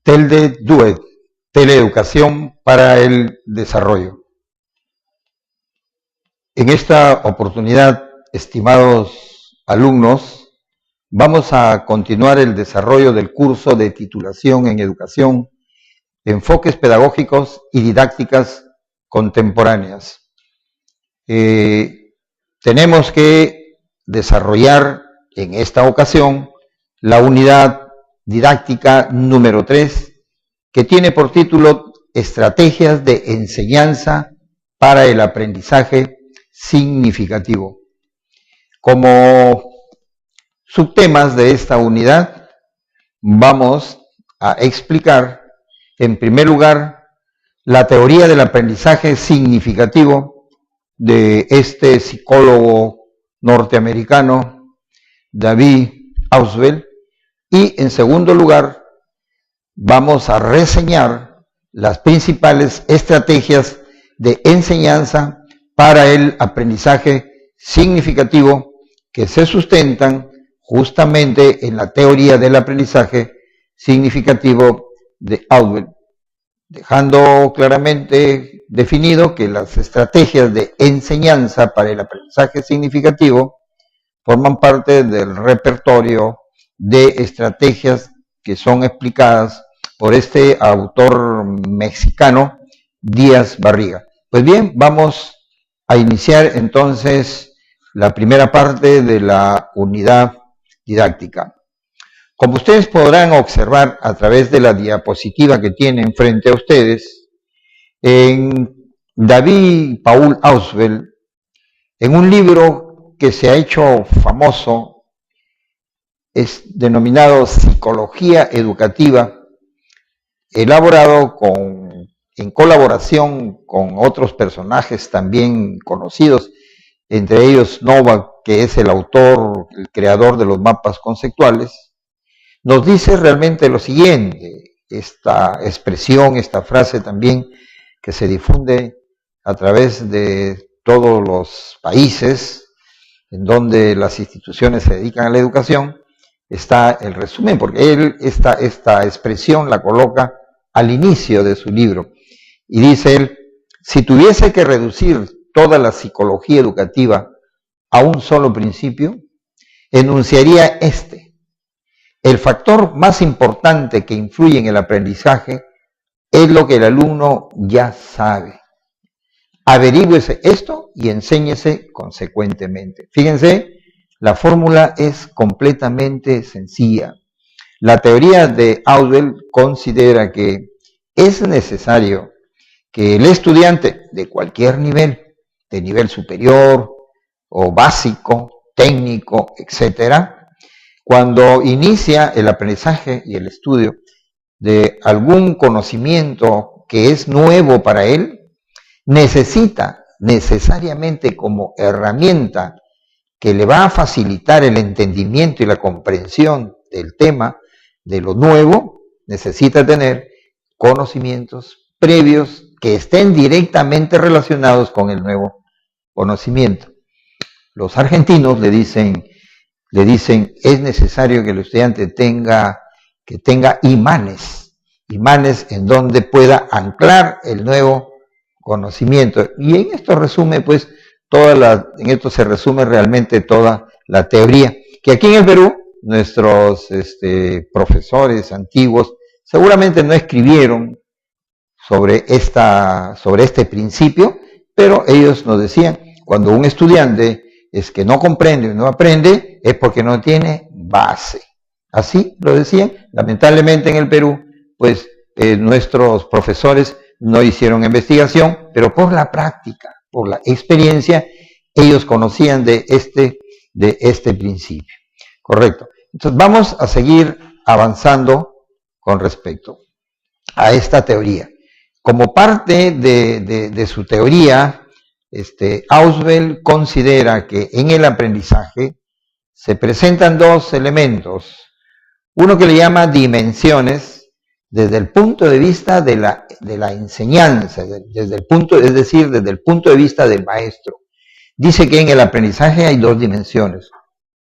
TELDE-DUET, Teleeducación para el Desarrollo. En esta oportunidad, estimados alumnos, vamos a continuar el desarrollo del curso de titulación en educación, enfoques pedagógicos y didácticas contemporáneas. Tenemos que desarrollar en esta ocasión la unidad didáctica número 3, que tiene por título Estrategias de enseñanza para el aprendizaje significativo. Como subtemas de esta unidad vamos a explicar, en primer lugar, la teoría del aprendizaje significativo de este psicólogo norteamericano, David Ausubel, y en segundo lugar, vamos a reseñar las principales estrategias de enseñanza para el aprendizaje significativo que se sustentan justamente en la teoría del aprendizaje significativo de Ausubel, dejando claramente definido que las estrategias de enseñanza para el aprendizaje significativo forman parte del repertorio de estrategias que son explicadas por este autor mexicano, Díaz Barriga. Pues bien, vamos a iniciar entonces la primera parte de la unidad didáctica. Como ustedes podrán observar a través de la diapositiva que tienen frente a ustedes, en David Paul Ausubel, en un libro que se ha hecho famoso, es denominado Psicología Educativa, elaborado en colaboración con otros personajes también conocidos, entre ellos Novak, que es el autor, el creador de los mapas conceptuales, nos dice realmente lo siguiente, esta expresión, esta frase también que se difunde a través de todos los países en donde las instituciones se dedican a la educación. Está el resumen, porque él esta expresión la coloca al inicio de su libro. Y dice él, si tuviese que reducir toda la psicología educativa a un solo principio, enunciaría este. El factor más importante que influye en el aprendizaje es lo que el alumno ya sabe. Averígüese esto y enséñese consecuentemente. Fíjense, la fórmula es completamente sencilla. La teoría de Ausubel considera que es necesario que el estudiante de cualquier nivel, de nivel superior o básico, técnico, etcétera, cuando inicia el aprendizaje y el estudio de algún conocimiento que es nuevo para él, necesita necesariamente como herramienta que le va a facilitar el entendimiento y la comprensión del tema, de lo nuevo, necesita tener conocimientos previos que estén directamente relacionados con el nuevo conocimiento. Los argentinos le dicen, es necesario que el estudiante tenga imanes en donde pueda anclar el nuevo conocimiento. Y en esto resume pues en esto se resume realmente toda la teoría, que aquí en el Perú nuestros profesores antiguos seguramente no escribieron sobre este principio, pero ellos nos decían, cuando un estudiante es que no comprende o no aprende, es porque no tiene base. Así lo decían. Lamentablemente en el Perú, pues nuestros profesores no hicieron investigación, pero por la práctica, por la experiencia, ellos conocían de este principio. Correcto. Entonces vamos a seguir avanzando con respecto a esta teoría. Como parte de su teoría, Ausubel considera que en el aprendizaje se presentan dos elementos. Uno que le llama dimensiones, desde el punto de vista de la enseñanza, desde el punto de vista del maestro. Dice que en el aprendizaje hay dos dimensiones.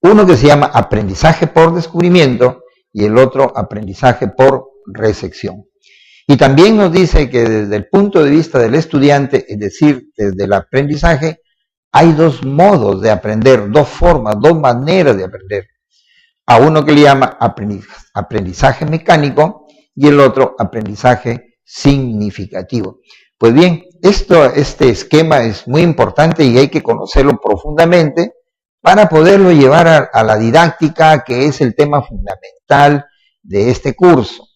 Uno que se llama aprendizaje por descubrimiento y el otro aprendizaje por recepción. Y también nos dice que desde el punto de vista del estudiante, es decir, desde el aprendizaje, hay dos modos de aprender, dos formas, dos maneras de aprender. A uno que le llama aprendizaje mecánico y el otro aprendizaje significativo. Pues bien, este esquema es muy importante y hay que conocerlo profundamente para poderlo llevar a la didáctica, que es el tema fundamental de este curso.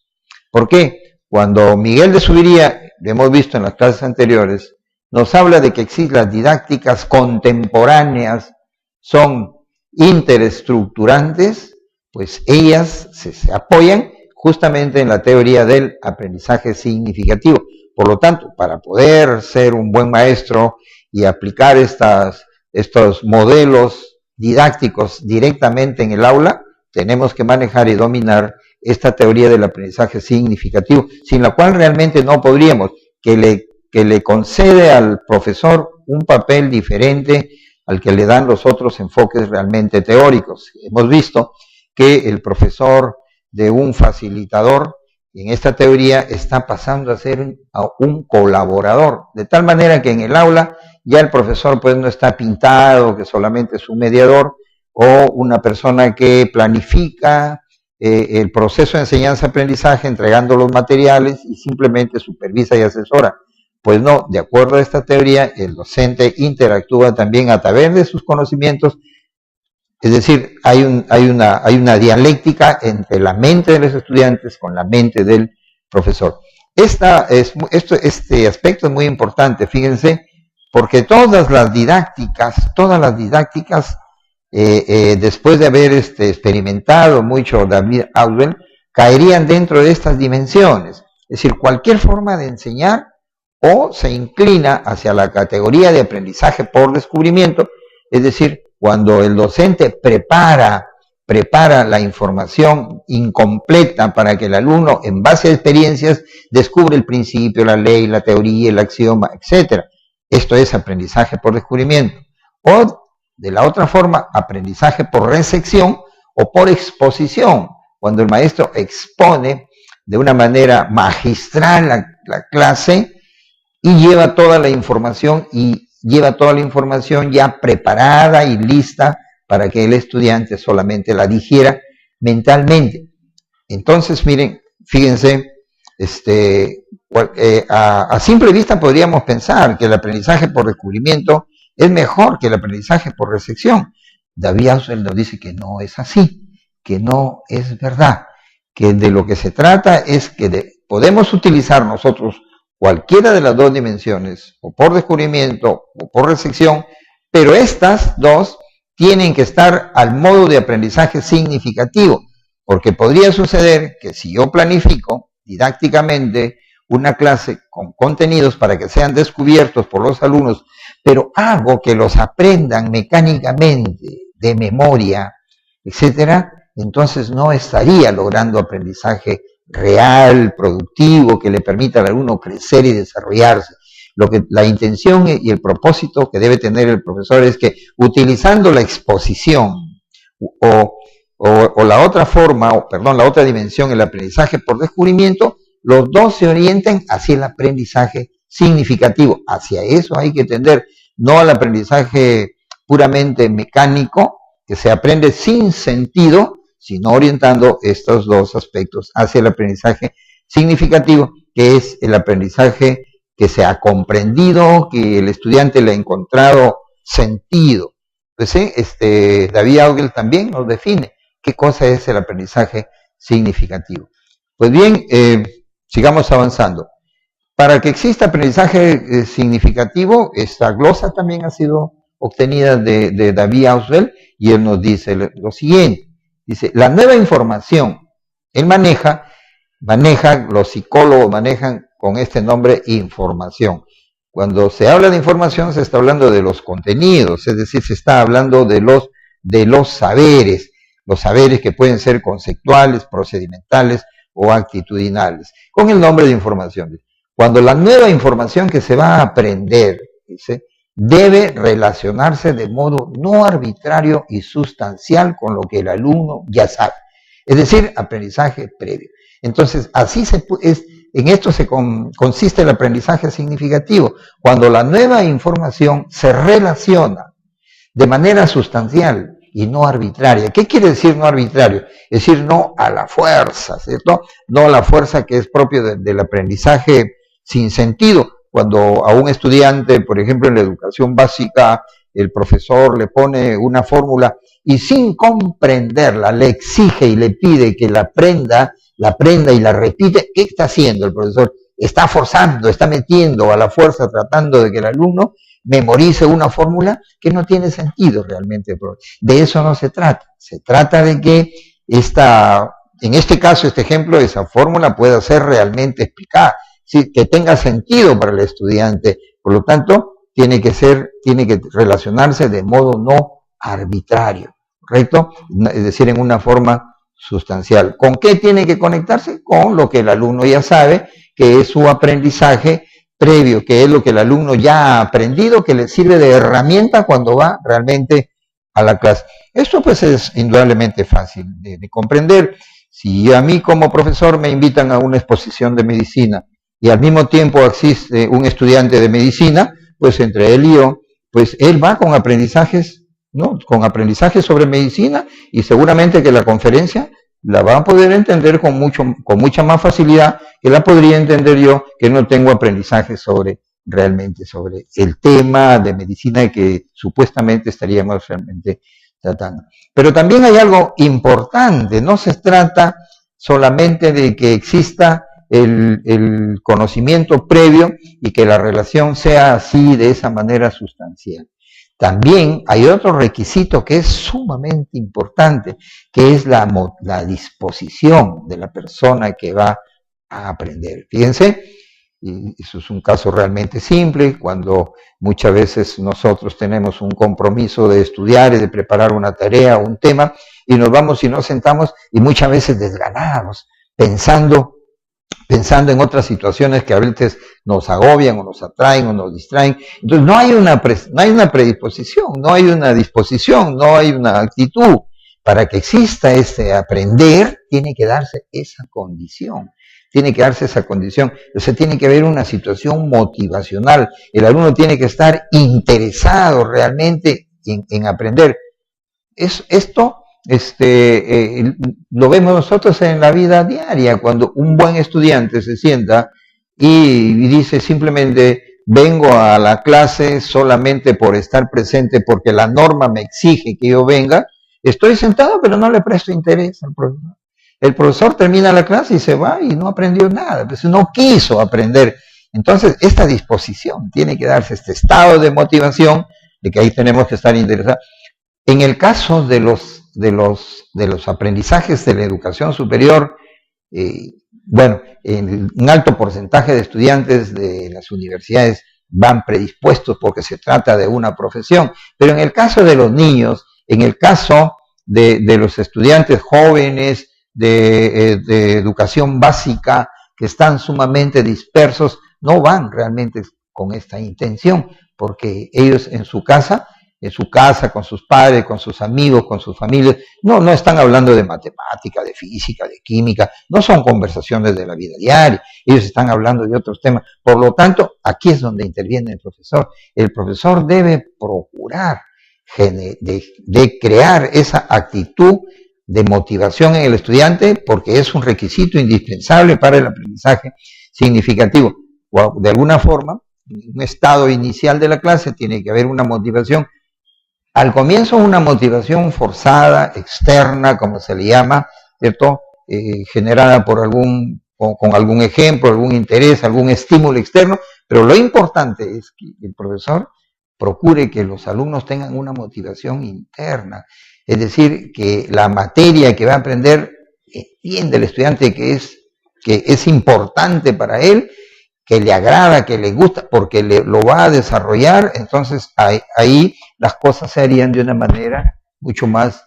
¿Por qué? Cuando Miguel de Zuviría, lo hemos visto en las clases anteriores, nos habla de que existen las didácticas contemporáneas, son interestructurantes, pues ellas se apoyan justamente en la teoría del aprendizaje significativo. Por lo tanto, para poder ser un buen maestro y aplicar estos modelos didácticos directamente en el aula, tenemos que manejar y dominar esta teoría del aprendizaje significativo, sin la cual realmente no podríamos, que le concede al profesor un papel diferente al que le dan los otros enfoques realmente teóricos. Hemos visto que el profesor de un facilitador en esta teoría está pasando a ser un colaborador, de tal manera que en el aula ya el profesor pues no está pintado, que solamente es un mediador o una persona que planifica el proceso de enseñanza-aprendizaje entregando los materiales y simplemente supervisa y asesora. Pues no, de acuerdo a esta teoría, el docente interactúa también a través de sus conocimientos, es decir, hay una dialéctica entre la mente de los estudiantes con la mente del profesor. Este aspecto es muy importante, fíjense, porque todas las didácticas, después de haber experimentado mucho David Ausubel, caerían dentro de estas dimensiones. Es decir, cualquier forma de enseñar o se inclina hacia la categoría de aprendizaje por descubrimiento, es decir, cuando el docente prepara la información incompleta para que el alumno, en base a experiencias, descubre el principio, la ley, la teoría, el axioma, etc. Esto es aprendizaje por descubrimiento. O, de la otra forma, aprendizaje por recepción o por exposición, cuando el maestro expone de una manera magistral la clase y lleva toda la información ya preparada y lista para que el estudiante solamente la digiera mentalmente. Entonces, miren, fíjense, a simple vista podríamos pensar que el aprendizaje por descubrimiento es mejor que el aprendizaje por recepción. David Ausubel nos dice que no es así, que no es verdad, que de lo que se trata es que podemos utilizar nosotros cualquiera de las dos dimensiones, o por descubrimiento o por recepción, pero estas dos tienen que estar al modo de aprendizaje significativo, porque podría suceder que si yo planifico didácticamente una clase con contenidos para que sean descubiertos por los alumnos, pero hago que los aprendan mecánicamente, de memoria, etcétera, entonces no estaría logrando aprendizaje real, productivo, que le permita al alumno crecer y desarrollarse. La intención y el propósito que debe tener el profesor es que, utilizando la exposición o la otra forma, la otra dimensión, el aprendizaje por descubrimiento, los dos se orienten hacia el aprendizaje significativo. Hacia eso hay que tender, no al aprendizaje puramente mecánico, que se aprende sin sentido, sino orientando estos dos aspectos hacia el aprendizaje significativo, que es el aprendizaje que se ha comprendido, que el estudiante le ha encontrado sentido. Entonces, David Ausubel también nos define qué cosa es el aprendizaje significativo. Pues bien, sigamos avanzando. Para que exista aprendizaje significativo, esta glosa también ha sido obtenida de David Ausubel, y él nos dice lo siguiente. Dice, la nueva información, él maneja, los psicólogos manejan con este nombre información. Cuando se habla de información se está hablando de los contenidos, es decir, se está hablando de los saberes que pueden ser conceptuales, procedimentales o actitudinales, con el nombre de información. Cuando la nueva información que se va a aprender, dice, debe relacionarse de modo no arbitrario y sustancial con lo que el alumno ya sabe. Es decir, aprendizaje previo. Entonces, en esto consiste el aprendizaje significativo, cuando la nueva información se relaciona de manera sustancial y no arbitraria. ¿Qué quiere decir no arbitrario? Es decir, no a la fuerza, ¿cierto? No a la fuerza que es propio del aprendizaje sin sentido. Cuando a un estudiante, por ejemplo, en la educación básica, el profesor le pone una fórmula y sin comprenderla le exige y le pide que la aprenda y la repite, ¿qué está haciendo el profesor? Está forzando, está metiendo a la fuerza, tratando de que el alumno memorice una fórmula que no tiene sentido realmente. De eso no se trata. Se trata de que en este caso, este ejemplo, esa fórmula pueda ser realmente explicada, ¿sí? Que tenga sentido para el estudiante. Por lo tanto, tiene que relacionarse de modo no arbitrario, ¿correcto? Es decir, en una forma sustancial. ¿Con qué tiene que conectarse? Con lo que el alumno ya sabe, que es su aprendizaje previo, que es lo que el alumno ya ha aprendido, que le sirve de herramienta cuando va realmente a la clase. Esto pues es indudablemente fácil de comprender. Si a mí como profesor me invitan a una exposición de medicina y al mismo tiempo existe un estudiante de medicina, pues entre él y yo, pues él va con aprendizajes, ¿no? Con aprendizajes sobre medicina, y seguramente que la conferencia la va a poder entender con mucha más facilidad que la podría entender yo, que no tengo aprendizaje realmente sobre el tema de medicina que supuestamente estaríamos realmente tratando. Pero también hay algo importante, no se trata solamente de que exista el conocimiento previo y que la relación sea así, de esa manera sustancial. También hay otro requisito que es sumamente importante, que es la disposición de la persona que va a aprender. Fíjense, y eso es un caso realmente simple, cuando muchas veces nosotros tenemos un compromiso de estudiar y de preparar una tarea o un tema, y nos vamos y nos sentamos, y muchas veces desganados, pensando en otras situaciones que a veces nos agobian o nos atraen o nos distraen. Entonces no hay una predisposición, no hay una disposición, no hay una actitud. Para que exista ese aprender, tiene que darse esa condición. Entonces tiene que haber una situación motivacional. El alumno tiene que estar interesado realmente en aprender. Esto lo vemos nosotros en la vida diaria, cuando un buen estudiante se sienta y dice simplemente: vengo a la clase solamente por estar presente, porque la norma me exige que yo venga. Estoy sentado, pero no le presto interés al profesor. El profesor termina la clase y se va y no aprendió nada, pues no quiso aprender. Entonces, esta disposición tiene que darse, este estado de motivación, de que ahí tenemos que estar interesados. En el caso de los aprendizajes de la educación superior, un alto porcentaje de estudiantes de las universidades van predispuestos porque se trata de una profesión, pero en el caso de los niños, en el caso de los estudiantes jóvenes de educación básica, que están sumamente dispersos, no van realmente con esta intención, porque ellos en su casa, con sus padres, con sus amigos, con sus familias, no están hablando de matemática, de física, de química, no son conversaciones de la vida diaria, ellos están hablando de otros temas. Por lo tanto, aquí es donde interviene el profesor. El profesor debe procurar de crear esa actitud de motivación en el estudiante, porque es un requisito indispensable para el aprendizaje significativo. De alguna forma, en un estado inicial de la clase tiene que haber una motivación. Al comienzo, una motivación forzada, externa, como se le llama, ¿cierto? Generada con algún ejemplo, algún interés, algún estímulo externo, pero lo importante es que el profesor procure que los alumnos tengan una motivación interna, es decir, que la materia que va a aprender entiende el estudiante que es importante para él, que le agrada, que le gusta, porque lo va a desarrollar. Entonces ahí las cosas se harían de una manera mucho más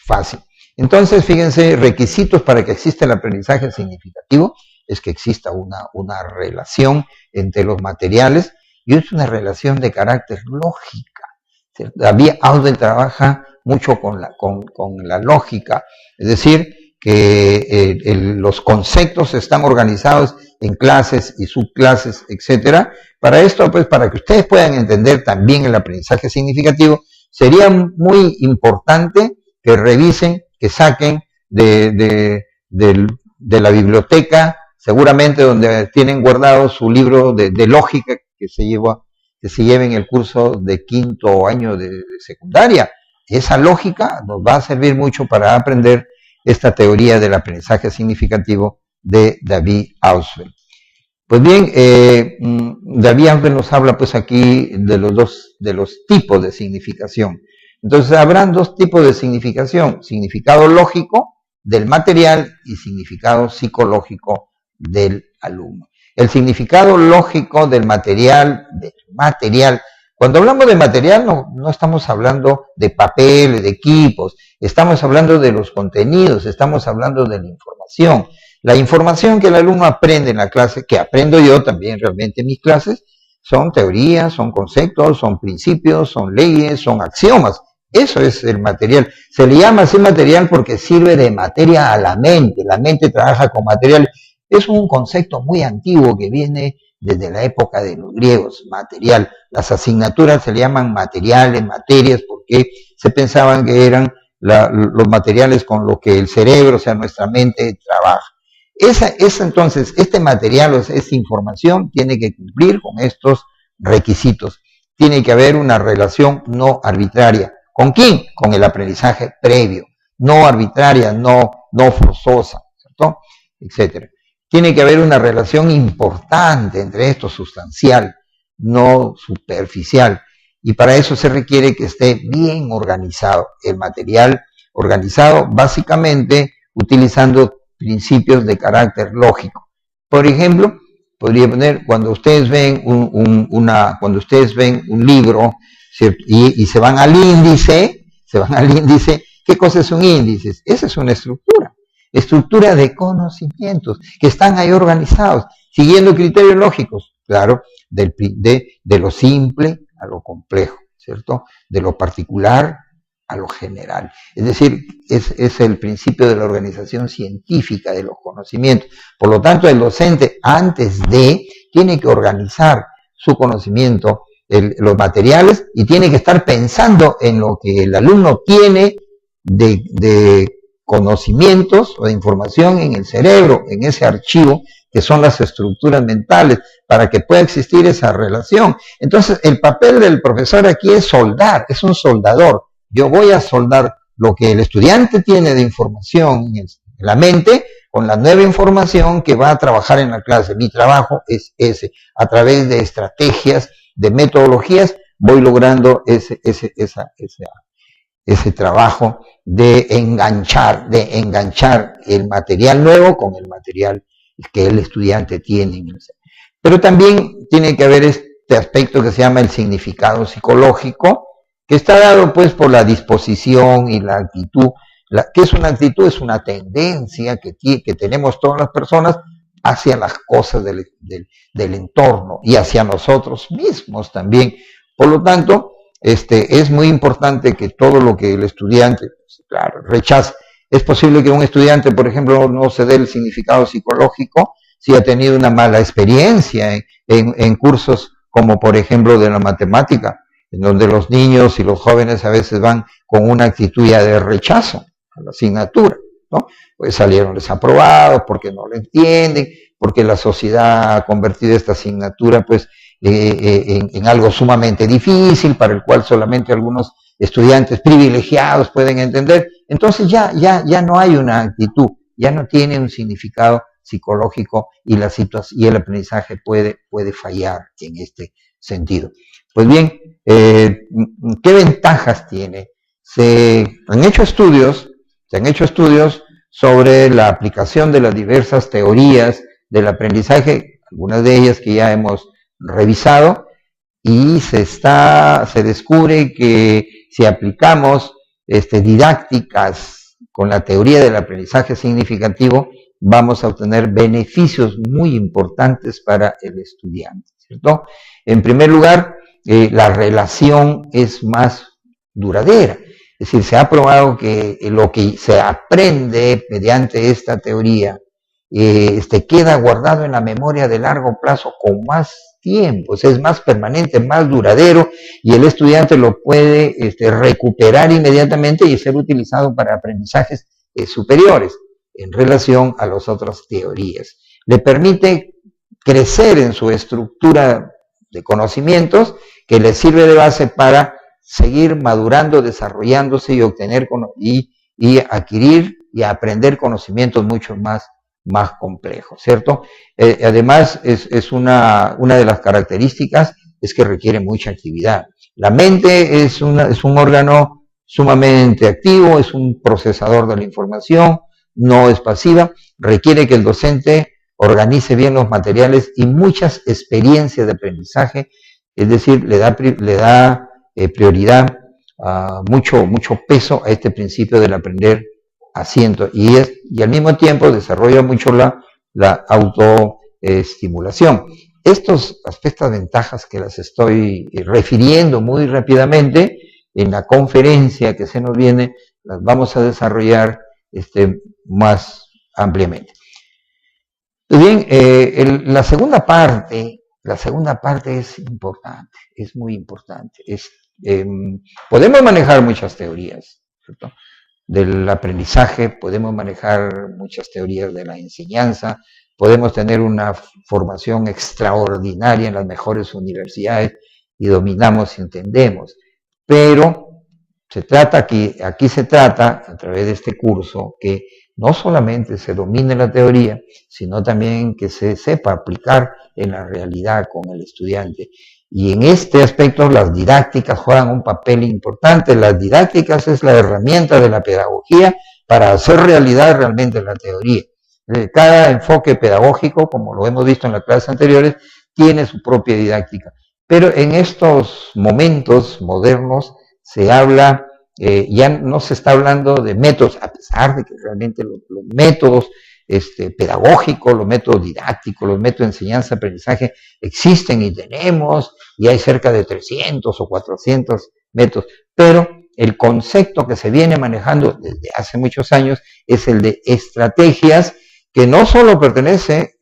fácil. Entonces, fíjense, requisitos para que exista el aprendizaje significativo es que exista una relación entre los materiales, y es una relación de carácter lógica. David Alden trabaja mucho con la lógica, es decir, que los conceptos están organizados en clases y subclases, etcétera. Para esto, pues, para que ustedes puedan entender también el aprendizaje significativo, sería muy importante que revisen, que saquen de la biblioteca, seguramente donde tienen guardado su libro de lógica que se lleva en el curso de quinto año de secundaria. Esa lógica nos va a servir mucho para aprender esta teoría del aprendizaje significativo de David Ausubel. Pues bien, David Ausubel nos habla pues aquí de los tipos de significación. Entonces habrán dos tipos de significación: significado lógico del material y significado psicológico del alumno. El significado lógico del material, cuando hablamos de material no estamos hablando de papel, de equipos, estamos hablando de los contenidos, estamos hablando de la información. La información que el alumno aprende en la clase, que aprendo yo también realmente en mis clases, son teorías, son conceptos, son principios, son leyes, son axiomas. Eso es el material. Se le llama así material porque sirve de materia a la mente. La mente trabaja con material. Es un concepto muy antiguo que viene desde la época de los griegos, material. Las asignaturas se le llaman materiales, materias, porque se pensaban que eran los materiales con los que el cerebro, o sea, nuestra mente, trabaja. Entonces, este material, o sea, esta información, tiene que cumplir con estos requisitos. Tiene que haber una relación no arbitraria. ¿Con quién? Con el aprendizaje previo. No arbitraria, no forzosa, ¿cierto? Etcétera. Tiene que haber una relación importante entre esto, sustancial, no superficial. Y para eso se requiere que esté bien organizado. El material organizado básicamente utilizando principios de carácter lógico. Por ejemplo, podría poner, cuando ustedes ven un libro, ¿cierto? Y se van al índice, ¿qué cosa es un índice? Esa es una estructura de conocimientos que están ahí organizados, siguiendo criterios lógicos, claro, de lo simple a lo complejo, ¿cierto? De lo particular a lo general. Es decir, es el principio de la organización científica de los conocimientos. Por lo tanto, el docente, tiene que organizar su conocimiento, los materiales, y tiene que estar pensando en lo que el alumno tiene de conocimientos o de información en el cerebro, en ese archivo, que son las estructuras mentales, para que pueda existir esa relación. Entonces, el papel del profesor aquí es soldar, es un soldador. Yo voy a soldar lo que el estudiante tiene de información en la mente con la nueva información que va a trabajar en la clase. Mi trabajo es ese. A través de estrategias, de metodologías, voy logrando ese trabajo de enganchar el material nuevo con el material que el estudiante tiene. Pero también tiene que haber este aspecto que se llama el significado psicológico, que está dado pues por la disposición y la actitud. ¿Qué es una actitud? Es una tendencia que tenemos todas las personas hacia las cosas del entorno y hacia nosotros mismos también. Por lo tanto, es muy importante que todo lo que el estudiante, claro, rechace. Es posible que un estudiante, por ejemplo, no se dé el significado psicológico si ha tenido una mala experiencia en cursos como, por ejemplo, de la matemática, en donde los niños y los jóvenes a veces van con una actitud ya de rechazo a la asignatura, ¿no? Pues salieron desaprobados porque no lo entienden, porque la sociedad ha convertido esta asignatura pues en algo sumamente difícil, para el cual solamente algunos estudiantes privilegiados pueden entender. Entonces ya no hay una actitud, ya no tiene un significado psicológico y el aprendizaje puede fallar en este sentido. Pues bien, ¿qué ventajas tiene? Se han hecho estudios sobre la aplicación de las diversas teorías del aprendizaje, algunas de ellas que ya hemos revisado, y se descubre que si aplicamos didácticas con la teoría del aprendizaje significativo, vamos a obtener beneficios muy importantes para el estudiante, ¿cierto? En primer lugar, la relación es más duradera. Es decir, se ha probado que lo que se aprende mediante esta teoría queda guardado en la memoria de largo plazo con más tiempo, o sea, es más permanente, más duradero, y el estudiante lo puede recuperar inmediatamente y ser utilizado para aprendizajes superiores en relación a las otras teorías. Le permite crecer en su estructura de conocimientos que le sirve de base para seguir madurando, desarrollándose y obtener y adquirir y aprender conocimientos mucho más complejos, ¿cierto? Además, es una de las características es que requiere mucha actividad. La mente es un órgano sumamente activo, es un procesador de la información, no es pasiva, requiere que el docente organice bien los materiales y muchas experiencias de aprendizaje, es decir, le da prioridad, mucho peso a este principio del aprender haciendo, y al mismo tiempo desarrolla mucho la autoestimulación. Estas ventajas que las estoy refiriendo muy rápidamente en la conferencia que se nos viene, las vamos a desarrollar más ampliamente. Bien, la segunda parte es importante, es muy importante. Podemos manejar muchas teorías, ¿cierto?, del aprendizaje, podemos manejar muchas teorías de la enseñanza, podemos tener una formación extraordinaria en las mejores universidades y dominamos y entendemos, pero aquí se trata, a través de este curso, que no solamente se domine la teoría, sino también que se sepa aplicar en la realidad con el estudiante. Y en este aspecto las didácticas juegan un papel importante. Las didácticas es la herramienta de la pedagogía para hacer realidad realmente la teoría. Cada enfoque pedagógico, como lo hemos visto en las clases anteriores, tiene su propia didáctica. Pero en estos momentos modernos se habla, ya no se está hablando de métodos, a pesar de que realmente los métodos pedagógicos, los métodos didácticos, los métodos de enseñanza, aprendizaje existen y tenemos, y hay cerca de 300 o 400 métodos, pero el concepto que se viene manejando desde hace muchos años es el de estrategias, que no solo pertenece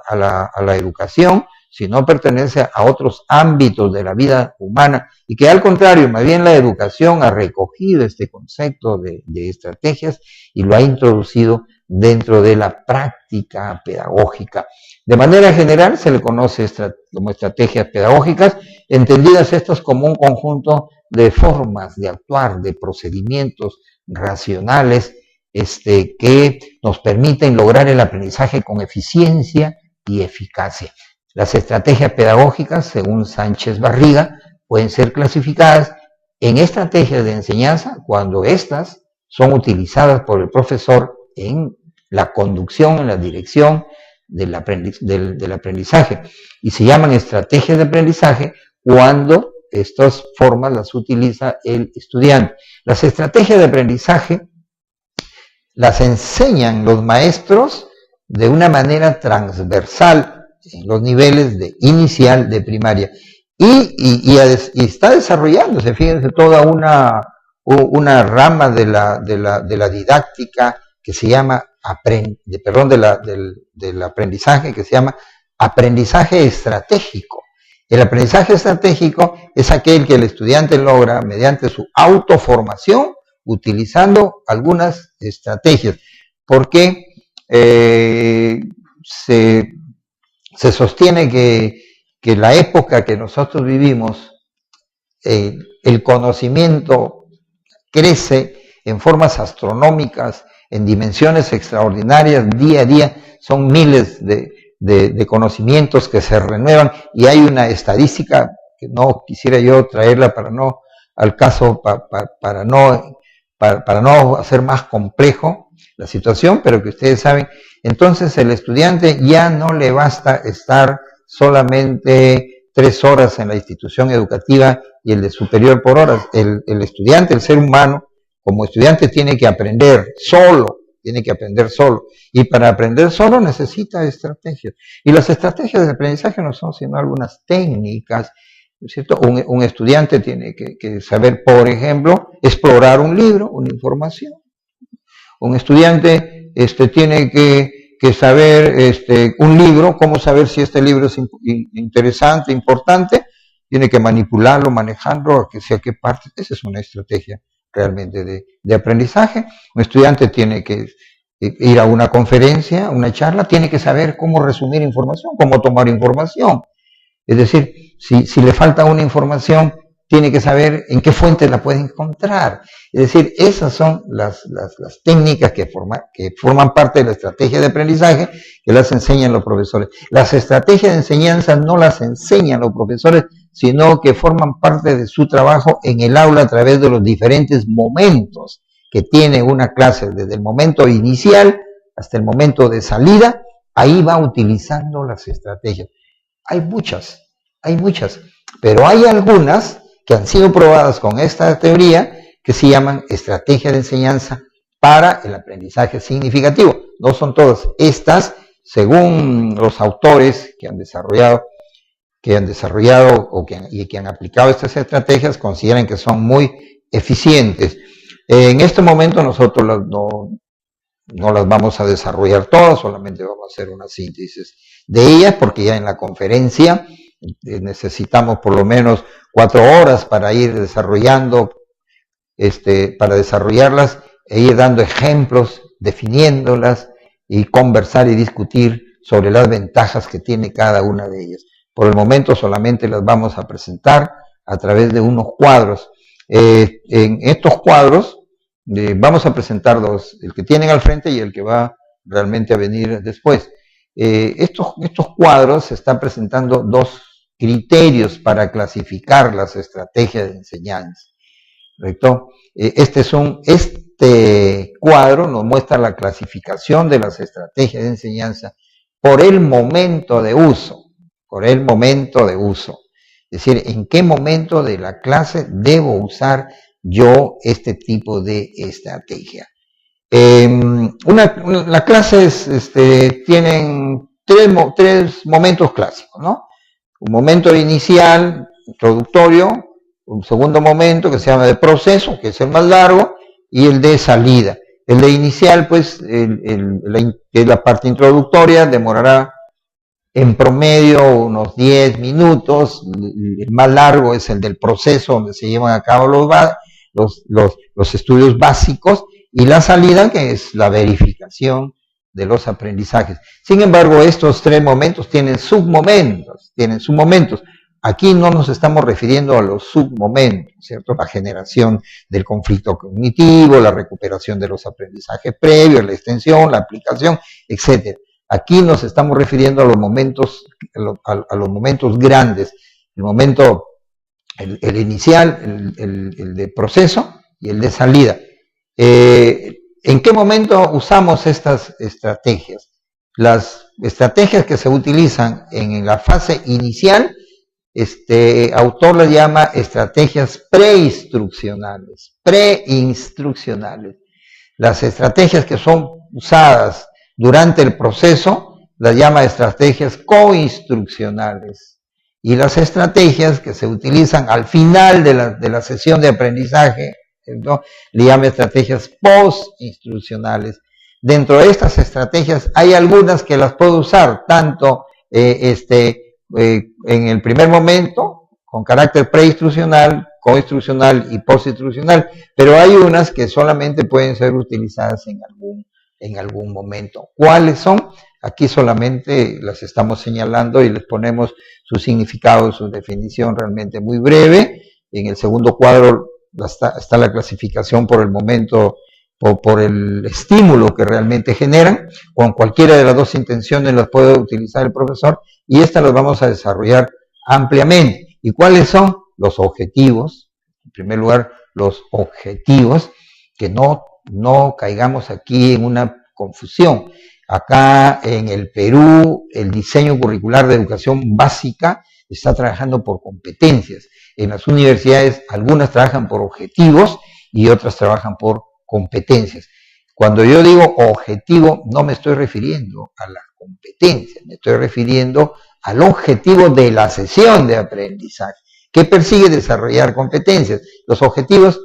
a la educación, sino pertenece a otros ámbitos de la vida humana, y que al contrario, más bien la educación ha recogido este concepto de estrategias y lo ha introducido dentro de la práctica pedagógica. De manera general se le conoce como estrategias pedagógicas, entendidas estas como un conjunto de formas de actuar, de procedimientos racionales, que nos permiten lograr el aprendizaje con eficiencia y eficacia. Las estrategias pedagógicas, según Sánchez Barriga, pueden ser clasificadas en estrategias de enseñanza cuando éstas son utilizadas por el profesor en la conducción, en la dirección del aprendizaje. Y se llaman estrategias de aprendizaje cuando estas formas las utiliza el estudiante. Las estrategias de aprendizaje las enseñan los maestros de una manera transversal en los niveles de inicial, de primaria. Y está desarrollándose, fíjense, toda una rama de la didáctica que se llama, del aprendizaje, que se llama aprendizaje estratégico. El aprendizaje estratégico es aquel que el estudiante logra mediante su autoformación, utilizando algunas estrategias, porque se sostiene que la época que nosotros vivimos, el conocimiento crece en formas astronómicas, en dimensiones extraordinarias, día a día, son miles de conocimientos que se renuevan, y hay una estadística que no quisiera yo traerla para no al caso, para no hacer más complejo la situación, pero que ustedes saben. Entonces el estudiante ya no le basta estar solamente 3 horas en la institución educativa y el de superior por horas. El estudiante, el ser humano, como estudiante tiene que aprender solo, y para aprender solo necesita estrategias. Y las estrategias de aprendizaje no son sino algunas técnicas ¿no es cierto? Un estudiante tiene que saber, por ejemplo, explorar un libro, una información. Un estudiante tiene que saber un libro, cómo saber si este libro es interesante, importante, tiene que manipularlo, manejarlo, que sea qué parte. Esa es una estrategia realmente de aprendizaje. Un estudiante tiene que ir a una conferencia, una charla, tiene que saber cómo resumir información, cómo tomar información. Es decir, si le falta una información, tiene que saber en qué fuente la puede encontrar. Es decir, esas son las técnicas que forman parte de la estrategia de aprendizaje que las enseñan los profesores. Las estrategias de enseñanza no las enseñan los profesores, sino que forman parte de su trabajo en el aula a través de los diferentes momentos que tiene una clase, desde el momento inicial hasta el momento de salida. Ahí va utilizando las estrategias. Hay muchas, pero hay algunas que han sido probadas con esta teoría que se llaman estrategias de enseñanza para el aprendizaje significativo. No son todas estas, según los autores que han desarrollado y que han aplicado estas estrategias, consideran que son muy eficientes. En este momento nosotros no las vamos a desarrollar todas, solamente vamos a hacer una síntesis de ellas, porque ya en la conferencia necesitamos por lo menos 4 horas para ir desarrollando, para desarrollarlas e ir dando ejemplos, definiéndolas y conversar y discutir sobre las ventajas que tiene cada una de ellas. Por el momento solamente las vamos a presentar a través de unos cuadros. En estos cuadros vamos a presentar dos, el que tienen al frente y el que va realmente a venir después. Estos cuadros están presentando dos criterios para clasificar las estrategias de enseñanza, ¿correcto? Este cuadro nos muestra la clasificación de las estrategias de enseñanza por el momento de uso, es decir, en qué momento de la clase debo usar yo este tipo de estrategia. Las clases tienen tres momentos clásicos, ¿no? Un momento inicial, introductorio, un segundo momento que se llama de proceso, que es el más largo, y el de salida. El de inicial, pues, la parte introductoria demorará en promedio unos 10 minutos, el más largo es el del proceso, donde se llevan a cabo los estudios básicos, y la salida, que es la verificación de los aprendizajes. Sin embargo, estos tres momentos tienen submomentos. Aquí no nos estamos refiriendo a los submomentos, ¿cierto? La generación del conflicto cognitivo, la recuperación de los aprendizajes previos, la extensión, la aplicación, etc. Aquí nos estamos refiriendo a los momentos, a los momentos grandes, el momento, el inicial, el de proceso y el de salida. ¿En qué momento usamos estas estrategias? Las estrategias que se utilizan en la fase inicial, autor las llama estrategias preinstruccionales. Las estrategias que son usadas durante el proceso las llama estrategias coinstruccionales. Y las estrategias que se utilizan al final de la sesión de aprendizaje, ¿no?, le llama estrategias postinstruccionales. Dentro de estas estrategias hay algunas que las puedo usar tanto en el primer momento, con carácter preinstruccional, coinstruccional y postinstruccional, pero hay unas que solamente pueden ser utilizadas en algún momento. ¿Cuáles son? Aquí solamente las estamos señalando y les ponemos su significado, su definición realmente muy breve. En el segundo cuadro está la clasificación por el momento o por el estímulo que realmente generan. Con cualquiera de las dos intenciones las puede utilizar el profesor, y estas las vamos a desarrollar ampliamente. ¿Y cuáles son? Los objetivos. En primer lugar, los objetivos, que no caigamos aquí en una confusión. Acá en el Perú, el diseño curricular de educación básica está trabajando por competencias. En las universidades, algunas trabajan por objetivos y otras trabajan por competencias. Cuando yo digo objetivo, no me estoy refiriendo a la competencia, me estoy refiriendo al objetivo de la sesión de aprendizaje. ¿Qué persigue? Desarrollar competencias. Los objetivos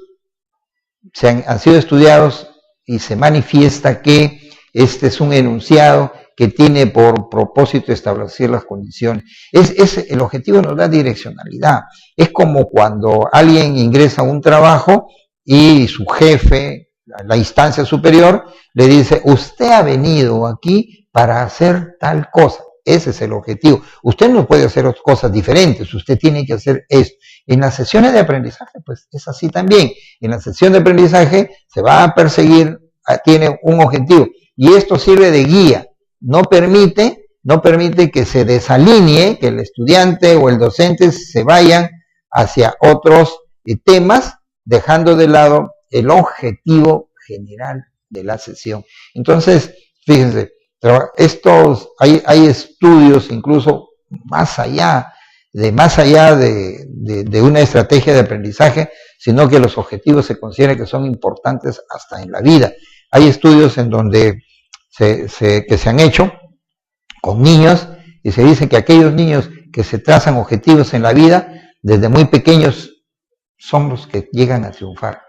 han sido estudiados y se manifiesta que este es un enunciado que tiene por propósito establecer las condiciones. El objetivo nos da direccionalidad. Es como cuando alguien ingresa a un trabajo y su jefe, la instancia superior, le dice, usted ha venido aquí para hacer tal cosa. Ese es el objetivo. Usted no puede hacer cosas diferentes, usted tiene que hacer esto. En las sesiones de aprendizaje, pues es así también. En la sesión de aprendizaje se va a perseguir, tiene un objetivo. Y esto sirve de guía. No permite que se desalinee, que el estudiante o el docente se vayan hacia otros temas, dejando de lado el objetivo general de la sesión. Entonces, fíjense, hay estudios incluso más allá de una estrategia de aprendizaje, sino que los objetivos se consideran que son importantes hasta en la vida. Hay estudios en donde que se han hecho con niños y se dice que aquellos niños que se trazan objetivos en la vida, desde muy pequeños, son los que llegan a triunfar.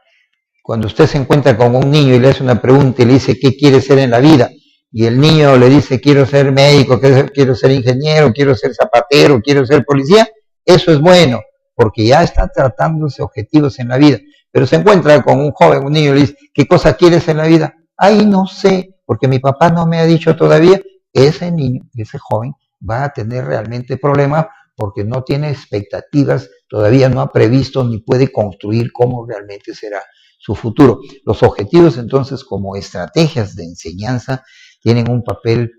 Cuando usted se encuentra con un niño y le hace una pregunta y le dice ¿qué quiere ser en la vida? Y el niño le dice quiero ser médico, quiero ser ingeniero, quiero ser zapatero, quiero ser policía, eso es bueno, porque ya está tratándose objetivos en la vida. Pero se encuentra con un joven, un niño, y le dice ¿qué cosa quieres en la vida? Ay, no sé, porque mi papá no me ha dicho todavía. Ese niño, ese joven, va a tener realmente problemas porque no tiene expectativas, todavía no ha previsto ni puede construir cómo realmente será su futuro. Los objetivos, entonces, como estrategias de enseñanza, tienen un papel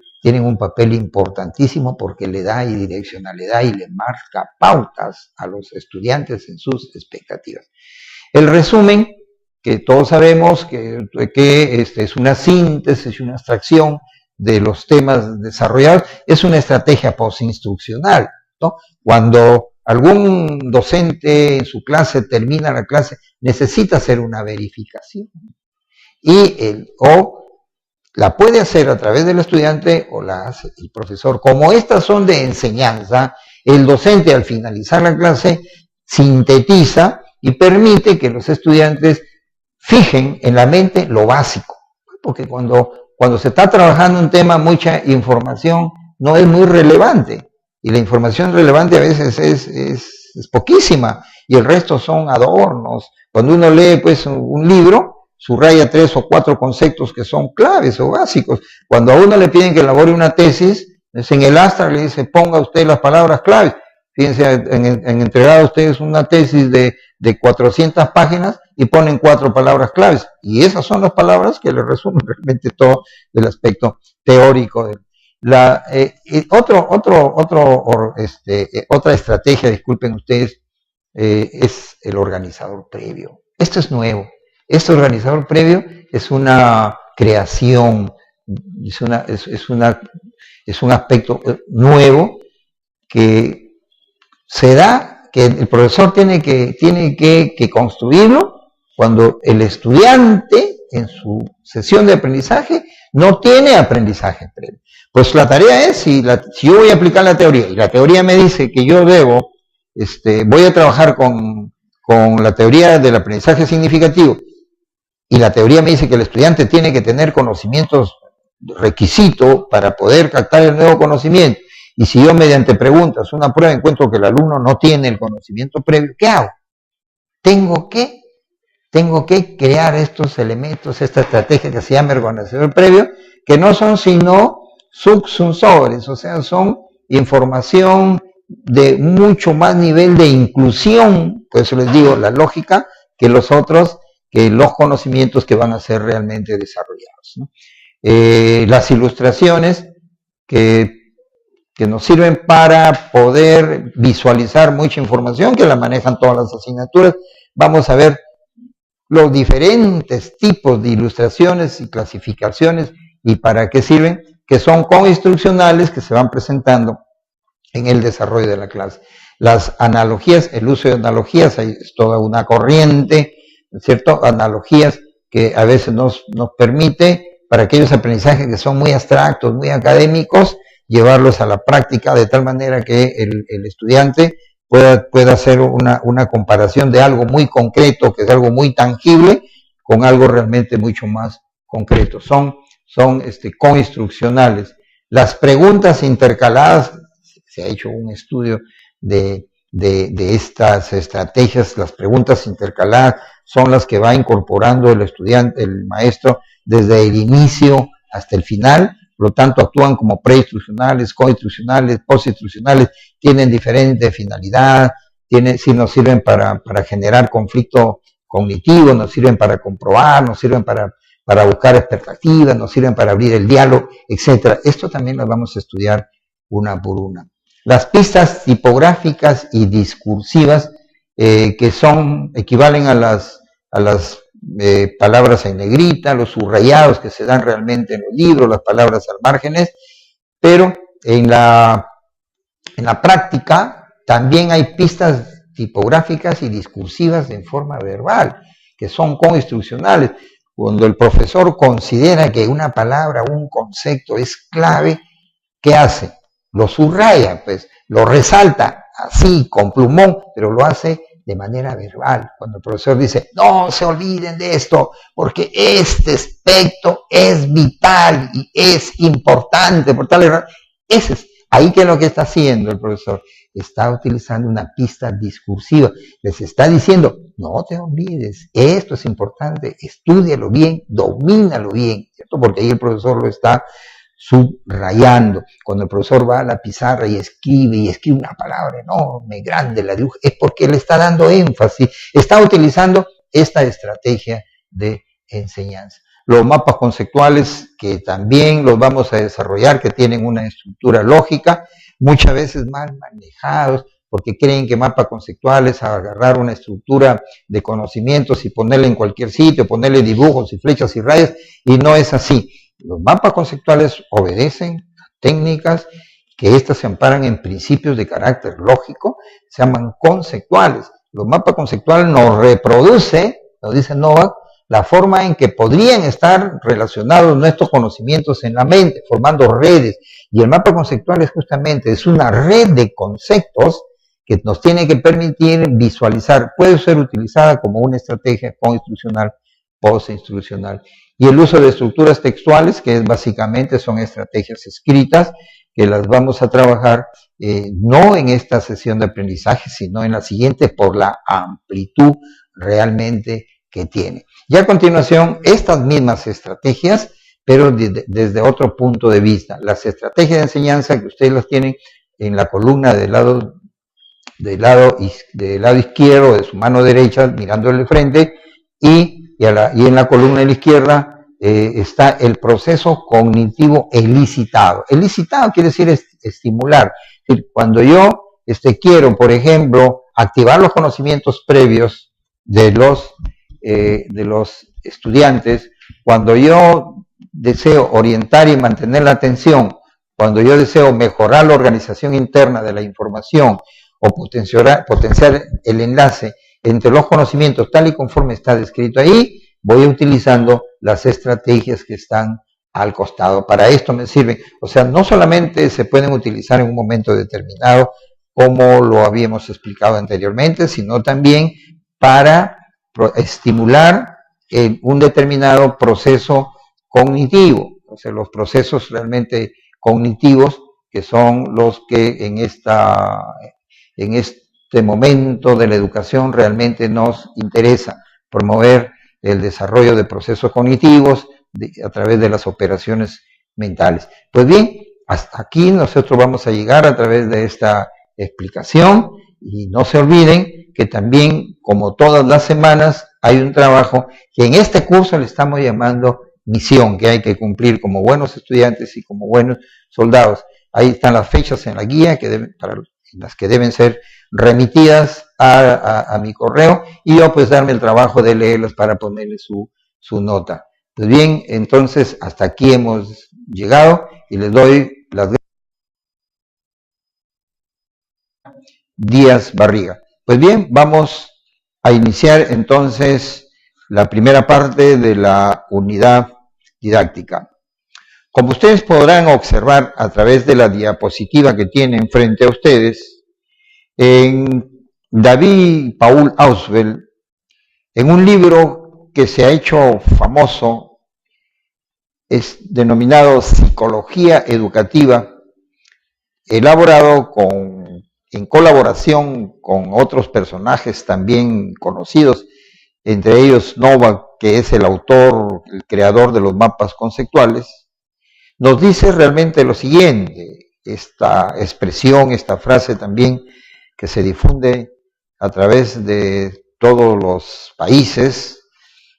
importantísimo porque le da direccionalidad y le marca pautas a los estudiantes en sus expectativas. El resumen, que todos sabemos que es una síntesis, una abstracción de los temas desarrollados, es una estrategia postinstruccional, ¿no? Cuando algún docente en su clase termina la clase, necesita hacer una verificación o la puede hacer a través del estudiante o la hace el profesor. Como estas son de enseñanza, el docente al finalizar la clase sintetiza y permite que los estudiantes fijen en la mente lo básico, porque cuando se está trabajando un tema, mucha información no es muy relevante, y la información relevante a veces es poquísima, y el resto son adornos. Cuando uno lee pues un libro, subraya 3 o 4 conceptos que son claves o básicos. Cuando a uno le piden que elabore una tesis, en el astra le dice, ponga usted las palabras claves. Fíjense, en entregar a ustedes una tesis de 400 páginas y ponen 4 palabras claves. Y esas son las palabras que le resumen realmente todo el aspecto teórico. Otra estrategia, disculpen ustedes, es el organizador previo. Esto es nuevo. Este organizador previo es una creación, es un aspecto nuevo que se da, que el profesor tiene que construirlo cuando el estudiante en su sesión de aprendizaje no tiene aprendizaje previo. Pues la tarea es, si yo voy a aplicar la teoría y la teoría me dice que yo voy a trabajar con la teoría del aprendizaje significativo y la teoría me dice que el estudiante tiene que tener conocimientos requisito para poder captar el nuevo conocimiento, y si yo mediante preguntas, una prueba, encuentro que el alumno no tiene el conocimiento previo, ¿qué hago? Tengo que crear estos elementos, esta estrategia que se llama organizador previo, que no son sino subsunsores, o sea, son información de mucho más nivel de inclusión, por eso les digo, la lógica, que los conocimientos que van a ser realmente desarrollados, ¿no? Las ilustraciones que nos sirven para poder visualizar mucha información, que la manejan todas las asignaturas. Vamos a ver los diferentes tipos de ilustraciones y clasificaciones y para qué sirven, que son coinstruccionales, que se van presentando en el desarrollo de la clase. Las analogías, el uso de analogías, es toda una corriente, ¿cierto? Analogías que a veces nos permite, para aquellos aprendizajes que son muy abstractos, muy académicos, llevarlos a la práctica de tal manera que el estudiante pueda hacer una comparación de algo muy concreto, que es algo muy tangible, con algo realmente mucho más concreto. Son coinstruccionales. Las preguntas intercaladas, se ha hecho un estudio de estas estrategias. Las preguntas intercaladas son las que va incorporando el estudiante, el maestro, desde el inicio hasta el final. Por lo tanto, actúan como preinstruccionales, coinstruccionales, postinstruccionales, tienen diferente finalidad, si nos sirven para generar conflicto cognitivo, nos sirven para comprobar, nos sirven para buscar expectativas, nos sirven para abrir el diálogo, etc. Esto también lo vamos a estudiar una por una. Las pistas tipográficas y discursivas, que equivalen a las palabras en negrita, los subrayados que se dan realmente en los libros, las palabras al márgenes, pero en la práctica también hay pistas tipográficas y discursivas en forma verbal, que son coinstruccionales. Cuando el profesor considera que una palabra, un concepto es clave, ¿qué hace? Lo subraya, pues, lo resalta así, con plumón, pero lo hace de manera verbal. Cuando el profesor dice, no se olviden de esto, porque este aspecto es vital y es importante, por tal razón. Ese es ahí que es lo que está haciendo el profesor. Está utilizando una pista discursiva. Les está diciendo, no te olvides, esto es importante, estúdialo bien, domínalo bien, ¿cierto? Porque ahí el profesor lo está subrayando. Cuando el profesor va a la pizarra y escribe una palabra enorme, grande, la dibuja, es porque le está dando énfasis, está utilizando esta estrategia de enseñanza. Los mapas conceptuales, que también los vamos a desarrollar, que tienen una estructura lógica, muchas veces mal manejados, porque creen que mapa conceptual es agarrar una estructura de conocimientos y ponerle en cualquier sitio, ponerle dibujos y flechas y rayas, y no es así. Los mapas conceptuales obedecen a técnicas que éstas se amparan en principios de carácter lógico, se llaman conceptuales. Los mapas conceptuales nos reproduce, nos dice Novak, la forma en que podrían estar relacionados nuestros conocimientos en la mente, formando redes. Y el mapa conceptual es una red de conceptos que nos tiene que permitir visualizar. Puede ser utilizada como una estrategia coinstruccional, postinstruccional. Y el uso de estructuras textuales, que básicamente son estrategias escritas, que las vamos a trabajar no en esta sesión de aprendizaje, sino en la siguiente, por la amplitud realmente que tiene. Y a continuación, estas mismas estrategias, pero desde otro punto de vista. Las estrategias de enseñanza que ustedes las tienen en la columna del lado izquierdo de su mano derecha, mirándole de frente, y en la columna de la izquierda está el proceso cognitivo elicitado. Elicitado quiere decir estimular. Es decir, cuando yo quiero, por ejemplo, activar los conocimientos previos de los estudiantes, cuando yo deseo orientar y mantener la atención, cuando yo deseo mejorar la organización interna de la información o potenciar el enlace entre los conocimientos tal y conforme está descrito ahí, voy utilizando las estrategias que están al costado. Para esto me sirven. O sea, no solamente se pueden utilizar en un momento determinado, como lo habíamos explicado anteriormente, sino también para estimular un determinado proceso cognitivo. O sea, los procesos realmente cognitivos, que son los que en este momento de la educación realmente nos interesa, promover el desarrollo de procesos cognitivos a través de las operaciones mentales. Pues bien, hasta aquí nosotros vamos a llegar a través de esta explicación, y no se olviden que también, como todas las semanas, hay un trabajo que en este curso le estamos llamando misión, que hay que cumplir como buenos estudiantes y como buenos soldados. Ahí están las fechas en la guía las que deben ser remitidas a mi correo, y yo pues darme el trabajo de leerlas para ponerle su nota. Pues bien, entonces hasta aquí hemos llegado y les doy las gracias. Díaz Barriga. Pues bien, vamos a iniciar entonces la primera parte de la unidad didáctica. Como ustedes podrán observar a través de la diapositiva que tienen frente a ustedes, En David Paul Ausubel, en un libro que se ha hecho famoso, es denominado Psicología Educativa, elaborado en colaboración con otros personajes también conocidos, entre ellos Novak, que es el autor, el creador de los mapas conceptuales, nos dice realmente lo siguiente, esta expresión, esta frase también que se difunde a través de todos los países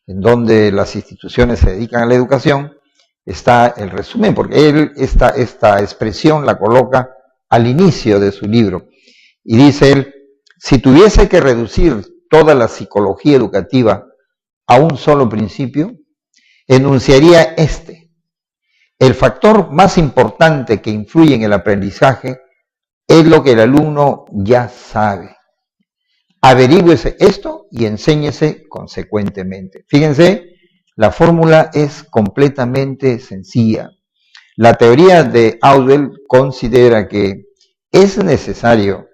en donde las instituciones se dedican a la educación, está el resumen, porque él esta expresión la coloca al inicio de su libro. Y dice él, si tuviese que reducir toda la psicología educativa a un solo principio, enunciaría este. El factor más importante que influye en el aprendizaje es lo que el alumno ya sabe. Averígüese esto y enséñese consecuentemente. Fíjense, la fórmula es completamente sencilla. La teoría de Ausubel considera que es necesario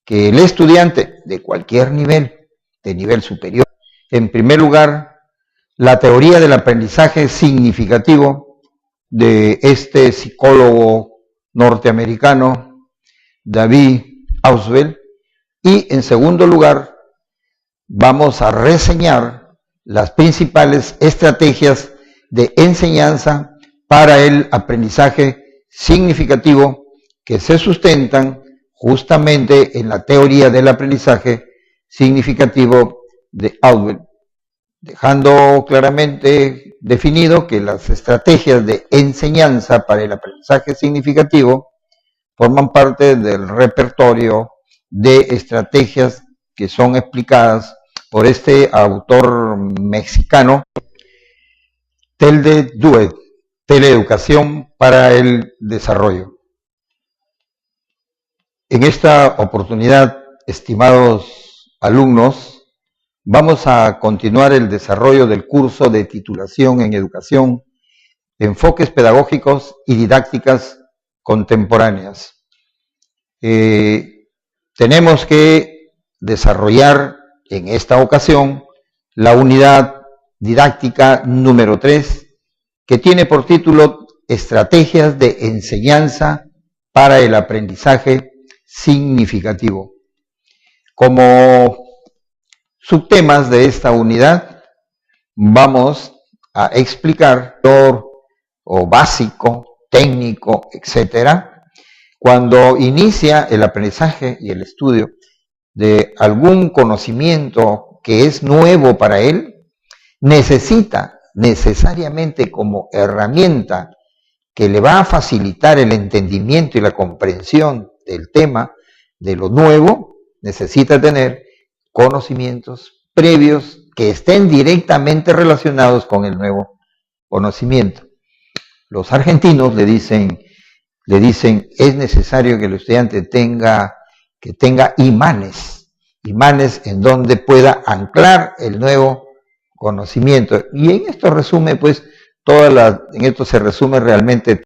que el estudiante de cualquier nivel, de nivel superior, en primer lugar, la teoría del aprendizaje significativo de este psicólogo norteamericano, David Ausubel, y en segundo lugar, vamos a reseñar las principales estrategias de enseñanza para el aprendizaje significativo que se sustentan justamente en la teoría del aprendizaje significativo de Ausubel, dejando claramente definido que las estrategias de enseñanza para el aprendizaje significativo forman parte del repertorio de estrategias que son explicadas por este autor mexicano, Telde Duet, Teleeducación para el Desarrollo. En esta oportunidad, estimados alumnos, vamos a continuar el desarrollo del curso de titulación en educación, enfoques pedagógicos y didácticas contemporáneas. Tenemos que desarrollar en esta ocasión la unidad didáctica número 3, que tiene por título Estrategias de enseñanza para el aprendizaje significativo. Como subtemas de esta unidad vamos a explicar o básico, técnico, etcétera. Cuando inicia el aprendizaje y el estudio de algún conocimiento que es nuevo para él, necesita necesariamente como herramienta que le va a facilitar el entendimiento y la comprensión del tema, de lo nuevo, necesita tener conocimientos previos que estén directamente relacionados con el nuevo conocimiento. Los argentinos le dicen, es necesario que el estudiante tenga imanes en donde pueda anclar el nuevo conocimiento. Y en esto resume, pues, en esto se resume realmente